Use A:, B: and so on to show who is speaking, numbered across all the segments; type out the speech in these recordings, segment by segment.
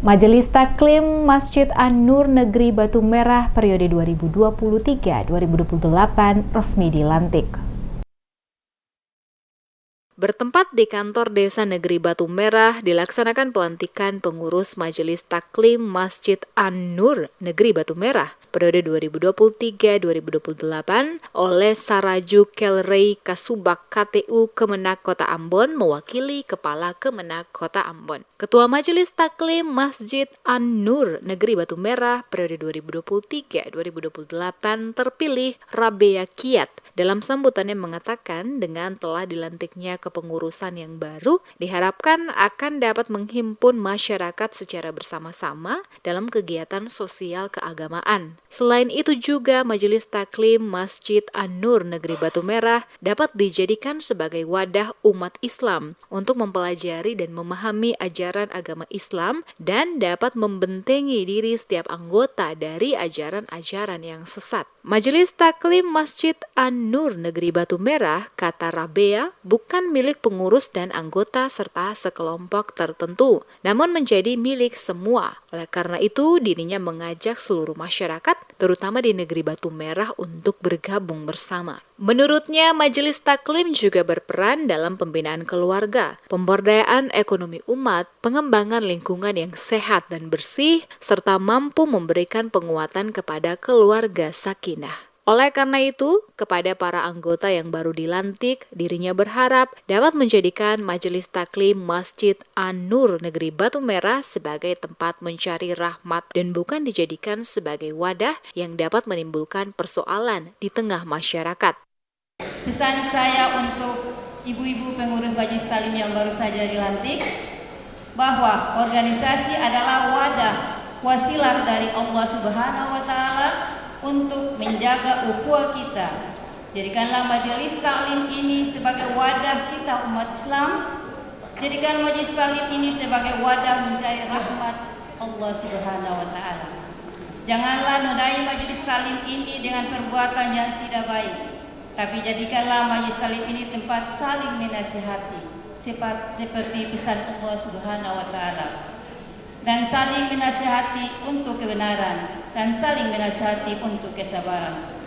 A: Majelis Taklim Masjid An-Nur Negeri Batu Merah periode 2023-2028 resmi dilantik. Bertempat di kantor Desa Negeri Batu Merah, dilaksanakan pelantikan pengurus Majelis Taklim Masjid An-Nur Negeri Batu Merah periode 2023-2028 oleh Saraju Kelrey Kasubag KTU Kemenak Kota Ambon mewakili Kepala Kemenak Kota Ambon. Ketua Majelis Taklim Masjid An-Nur Negeri Batu Merah periode 2023-2028 terpilih Rabea Kiat. Dalam sambutannya mengatakan dengan telah dilantiknya kepengurusan yang baru, diharapkan akan dapat menghimpun masyarakat secara bersama-sama dalam kegiatan sosial keagamaan. Selain itu juga Majelis Taklim Masjid An-Nur Negeri Batu Merah dapat dijadikan sebagai wadah umat Islam untuk mempelajari dan memahami ajaran agama Islam dan dapat membentengi diri setiap anggota dari ajaran-ajaran yang sesat. Majelis Taklim Masjid An-Nur Negeri Batu Merah, kata Rabea, bukan milik pengurus dan anggota serta sekelompok tertentu, namun menjadi milik semua. Oleh karena itu, dirinya mengajak seluruh masyarakat, terutama di Negeri Batu Merah, untuk bergabung bersama. Menurutnya, Majelis Taklim juga berperan dalam pembinaan keluarga, pemberdayaan ekonomi umat, pengembangan lingkungan yang sehat dan bersih, serta mampu memberikan penguatan kepada keluarga sakinah. Oleh karena itu, kepada para anggota yang baru dilantik, dirinya berharap dapat menjadikan Majelis Taklim Masjid An-Nur Negeri Batu Merah sebagai tempat mencari rahmat dan bukan dijadikan sebagai wadah yang dapat menimbulkan persoalan di tengah masyarakat.
B: Pesan saya untuk ibu-ibu pengurus Majelis Taklim yang baru saja dilantik, bahwa organisasi adalah wadah, wasilah dari Allah Subhanahu wa Ta'ala untuk menjaga ukhuwah kita. Jadikanlah Majelis Taklim ini sebagai wadah kita umat Islam. Jadikan Majelis Taklim ini sebagai wadah mencari rahmat Allah Subhanahu wa Ta'ala. Janganlah nodai Majelis Taklim ini dengan perbuatan yang tidak baik, tapi jadikanlah Majelis Taklim ini tempat saling menasihati seperti pesan Allah Subhanahu wa Ta'ala, dan saling menasihati untuk kebenaran dan saling menasihati untuk kesabaran.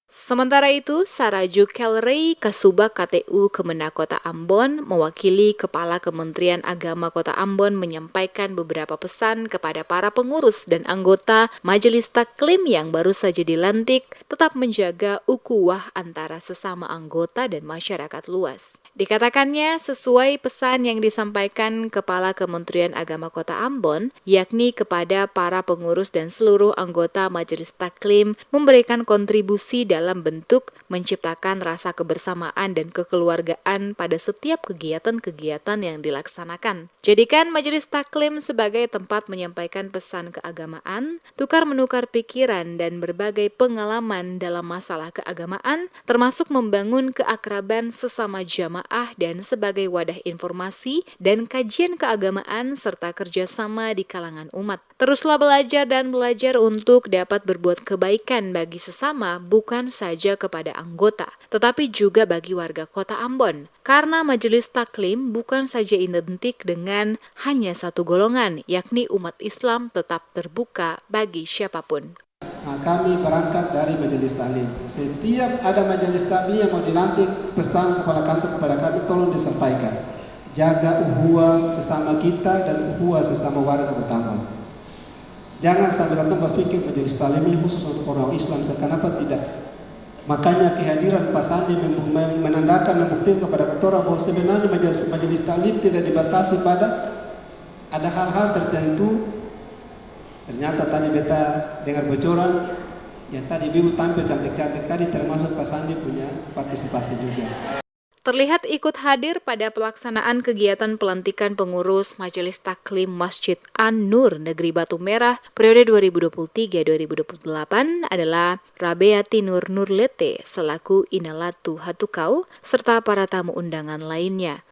A: Sementara itu, Saraju Kelrey Kasubag KTU Kemenak Kota Ambon mewakili Kepala Kementerian Agama Kota Ambon menyampaikan beberapa pesan kepada para pengurus dan anggota Majelis Taklim yang baru saja dilantik tetap menjaga ukhuwah antara sesama anggota dan masyarakat luas. Dikatakannya sesuai pesan yang disampaikan Kepala Kementerian Agama Kota Ambon, yakni kepada para pengurus dan seluruh anggota Majelis Taklim memberikan kontribusi dalam bentuk menciptakan rasa kebersamaan dan kekeluargaan pada setiap kegiatan-kegiatan yang dilaksanakan. Jadikan Majelis Taklim sebagai tempat menyampaikan pesan keagamaan, tukar-menukar pikiran dan berbagai pengalaman dalam masalah keagamaan, termasuk membangun keakraban sesama jamaah dan sebagai wadah informasi dan kajian keagamaan serta kerjasama di kalangan umat. Teruslah belajar dan belajar untuk dapat berbuat kebaikan bagi sesama, bukan saja kepada anggota, tetapi juga bagi warga Kota Ambon. Karena Majelis Taklim bukan saja identik dengan hanya satu golongan, yakni umat Islam tetap terbuka bagi siapapun.
C: Kami berangkat dari Majelis Taklim. Setiap ada Majelis Taklim yang mau dilantik, pesan kepala kantor kepada kami tolong disampaikan. Jaga ukhuwah sesama kita dan ukhuwah sesama warga Kota Ambon. Jangan sampai datang berpikir Majelis Taklim ini khusus untuk orang Islam, kenapa tidak? Makanya kehadiran Pak Sandi menandakan, membuktikan kepada ketua bahwa sebenarnya Majelis Taklim tidak dibatasi pada ada hal-hal tertentu. Ternyata tadi beta dengar bocoran yang tadi Bibu tampil cantik-cantik tadi termasuk Pak Sandi punya partisipasi juga.
A: Terlihat ikut hadir pada pelaksanaan kegiatan pelantikan pengurus Majelis Taklim Masjid An-Nur Negeri Batu Merah periode 2023-2028 adalah Rabeati Nur Nurlete selaku Inalatu Hatukau serta para tamu undangan lainnya.